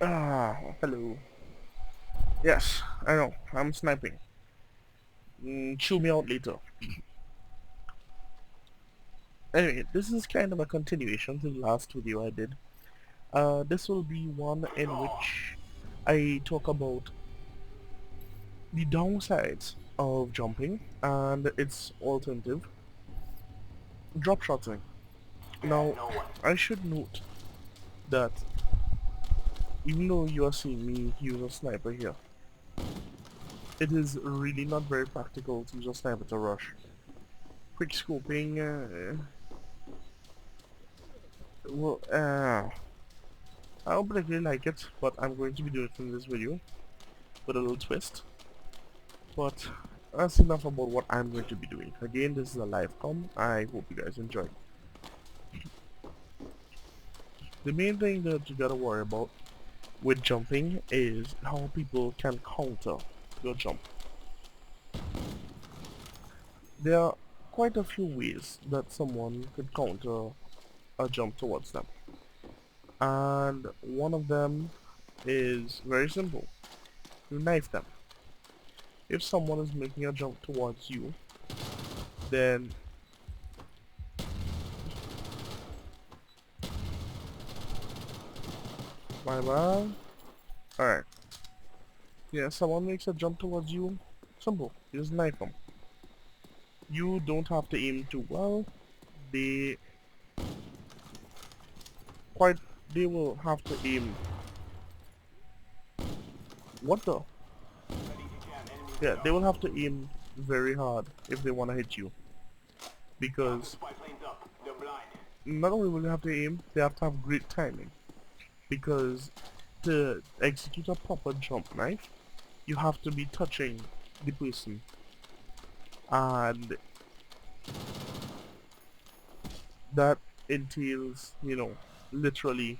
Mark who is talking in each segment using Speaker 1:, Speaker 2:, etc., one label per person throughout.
Speaker 1: Hello. Yes, I know. I'm sniping. Chew me out later. Anyway, this is kind of a continuation to the last video I did. This will be one in which I talk about the downsides of jumping and its alternative, dropshotting. Now, I should note that even though you are seeing me use a sniper here, it is really not very practical to use a sniper to rush. Quick scoping, well, I don't particularly like it, but I'm going to be doing it in this video with a little twist. But that's enough about what I'm going to be doing. Again, this is a Livecomm. I hope you guys enjoy. The main thing that you gotta worry about with jumping is how people can counter your jump. There are quite a few ways that someone could counter a jump towards them. And one of them is very simple. You knife them. If someone is making a jump towards you, then my bad. Alright. Yeah, someone makes a jump towards you. Simple. You just knife them. You don't have to aim too well. They quite they will have to aim. What the? Yeah, they will have to aim very hard if they wanna hit you. Because not only will they have to aim, they have to have great timing. Because to execute a proper jump knife, you have to be touching the person. And that entails, literally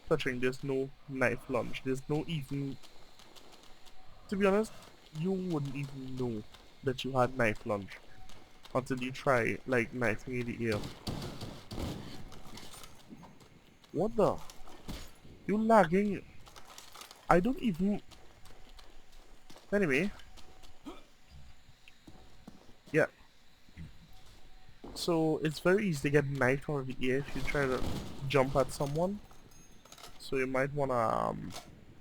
Speaker 1: touching. There's no knife lunge. There's no even, to be honest, you wouldn't even know that you had knife lunge until you try, like, knifing in the air. What the? You lagging? I don't even... Anyway. Yeah. So, it's very easy to get knifed out of the air if you try to jump at someone. So you might wanna,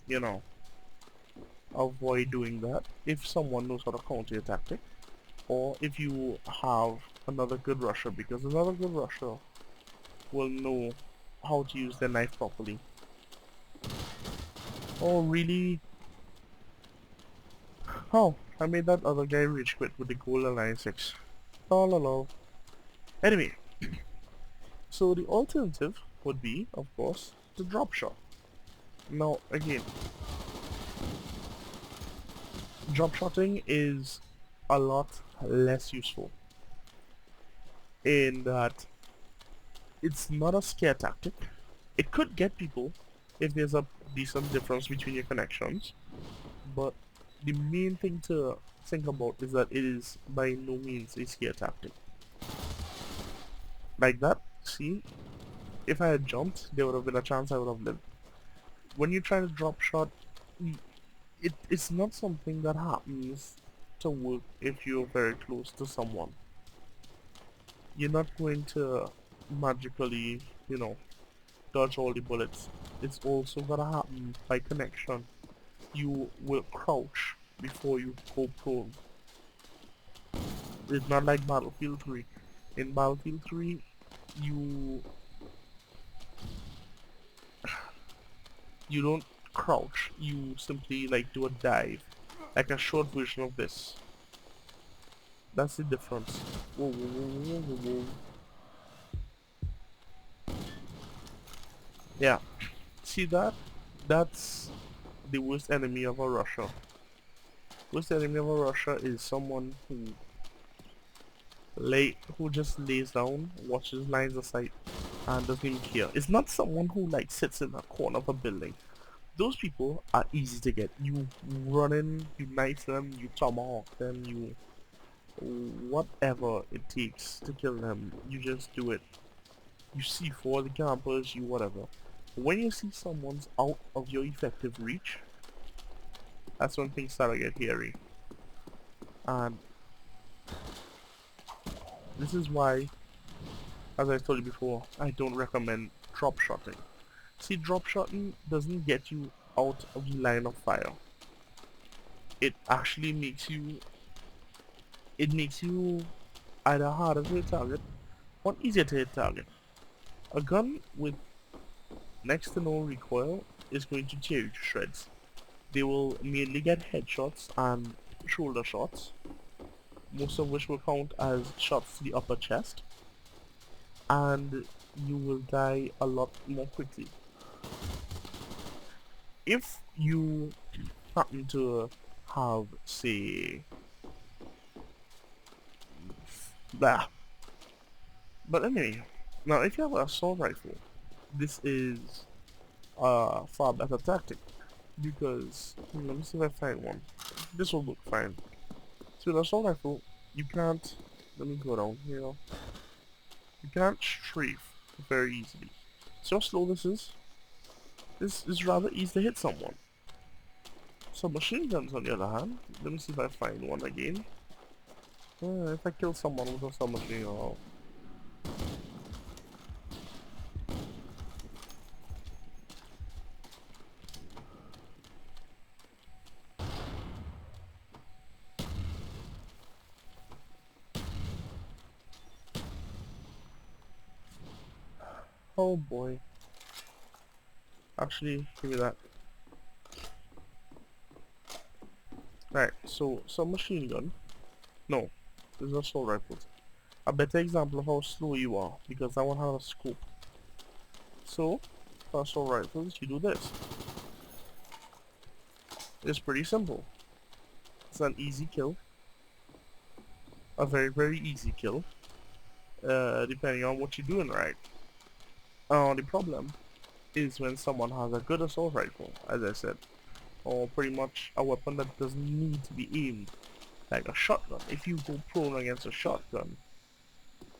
Speaker 1: you know, avoid doing that if someone knows how to counter your tactic, or if you have another good rusher, because another good rusher will know how to use their knife properly. Oh really? Oh, I made that other guy rage quit with the goal alliance 6. Oh lol. Anyway, so the alternative would be, of course, the drop shot. Now again, drop shotting is a lot less useful in that it's not a scare tactic. It could get people if there's a decent difference between your connections, but the main thing to think about is that it is by no means a scare tactic. Like that, see, if I had jumped, there would have been a chance I would have lived. When you're trying to drop shot, it's not something that happens to work if you're very close to someone. You're not going to magically, dodge all the bullets. It's also gonna happen by connection. You will crouch before you go prone. It's not like Battlefield 3. In Battlefield 3, you you don't crouch. You simply like do a dive, like a short version of this. That's the difference. Whoa, whoa, whoa, whoa, whoa, whoa. Yeah, see that? That's the worst enemy of a rusher. Worst enemy of a rusher is someone who just lays down, watches lines of sight, and doesn't even care. It's not someone who like sits in a corner of a building. Those people are easy to get. You run in, you knife them, you tomahawk them, you whatever it takes to kill them. You just do it. You C4 the campers, you whatever. When you see someone's out of your effective reach, that's when things start to get hairy. And this is why, as I told you before, I don't recommend drop shotting. See, drop shotting doesn't get you out of the line of fire. It actually makes you either harder to hit target or easier to hit target. A gun with next to no recoil is going to tear you to shreds. They will mainly get headshots and shoulder shots, most of which will count as shots to the upper chest, and you will die a lot more quickly. If you happen to have, say, blah. But anyway, now if you have an assault rifle, this is a far better tactic because let me see if I find one. This will look fine. So the assault rifle, you can't. Let me go down here. You can't strafe very easily. So how slow this is. This is rather easy to hit someone. So machine guns on the other hand, let me see if I find one again. If I kill someone with a submachine gun, oh boy. Actually, give me that. Right, so submachine gun. No, this is assault rifles. A better example of how slow you are, because that one has a scope. So, for assault rifles, you do this. It's pretty simple. It's an easy kill. A very, very easy kill. Depending on what you're doing right. The problem is when someone has a good assault rifle, as I said. Or pretty much a weapon that doesn't need to be aimed. Like a shotgun. If you go prone against a shotgun,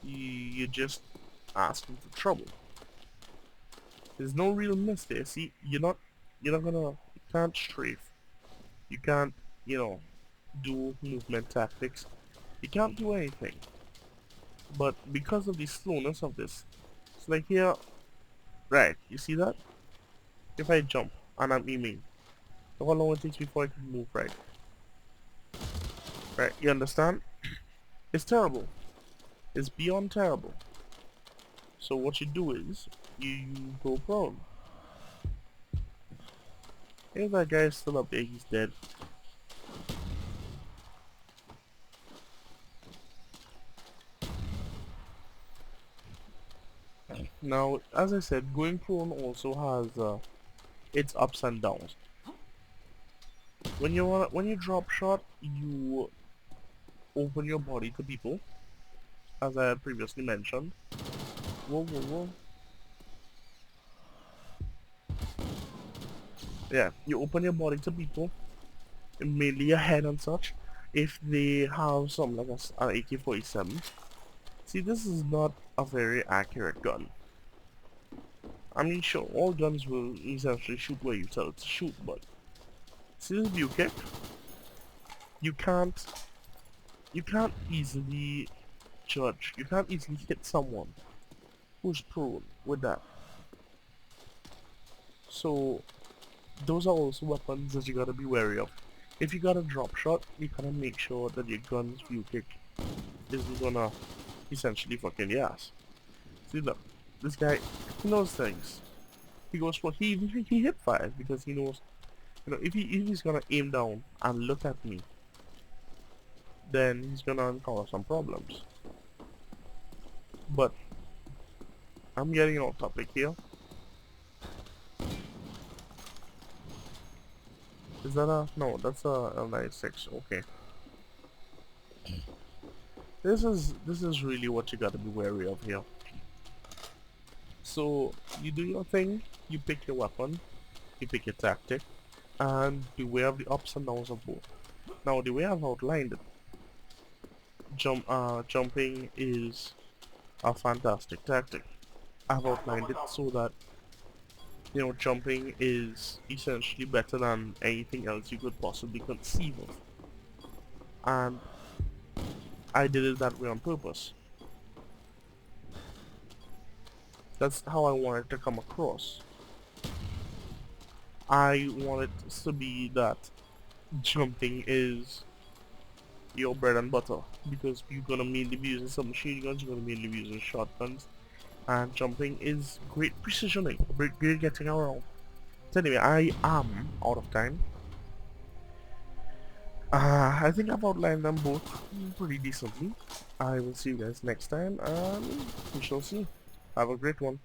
Speaker 1: you're just asking for trouble. There's no real miss there. See, you can't strafe. You can't, do movement tactics. You can't do anything. But because of the slowness of this, it's like here, right, you see that? If I jump and I'm aiming, look how long it takes before I can move right. Right, you understand? It's terrible. It's beyond terrible. So what you do is, you go prone. If that guy is still up there, he's dead. Now, as I said, going prone also has its ups and downs. When you drop shot, you open your body to people, as I had previously mentioned. Whoa, whoa, whoa. Yeah, you open your body to people, mainly your head and such, if they have some like an AK-47. See, this is not a very accurate gun. I mean, sure, all guns will essentially shoot where you tell it to shoot, but see this view kick? You can't easily judge. You can't easily hit someone who's prone with that. So those are also weapons that you gotta be wary of. If you got a drop shot, you gotta make sure that your gun's view kick isn't gonna essentially fucking your ass. See, look, this guy, he knows things. He goes for he hip fires because he knows, if he's gonna aim down and look at me, then he's gonna encounter some problems. But I'm getting off topic here. Is that a no? That's a L96. Okay. This is really what you gotta be wary of here. So you do your thing. You pick your weapon. You pick your tactic, and beware of the ups and downs of both. Now the way I've outlined it, jumping is a fantastic tactic. I've outlined it so that You know, jumping is essentially better than anything else you could possibly conceive of. And I did it that way on purpose. That's how I wanted to come across. I want it to be that jumping is your bread and butter, because you're gonna mainly be using some machine guns, you're gonna mainly be using shotguns, and jumping is great precisioning, great getting around. So anyway, I am out of time. I think I've outlined them both pretty decently. I will see you guys next time, and we shall see. Have a great one.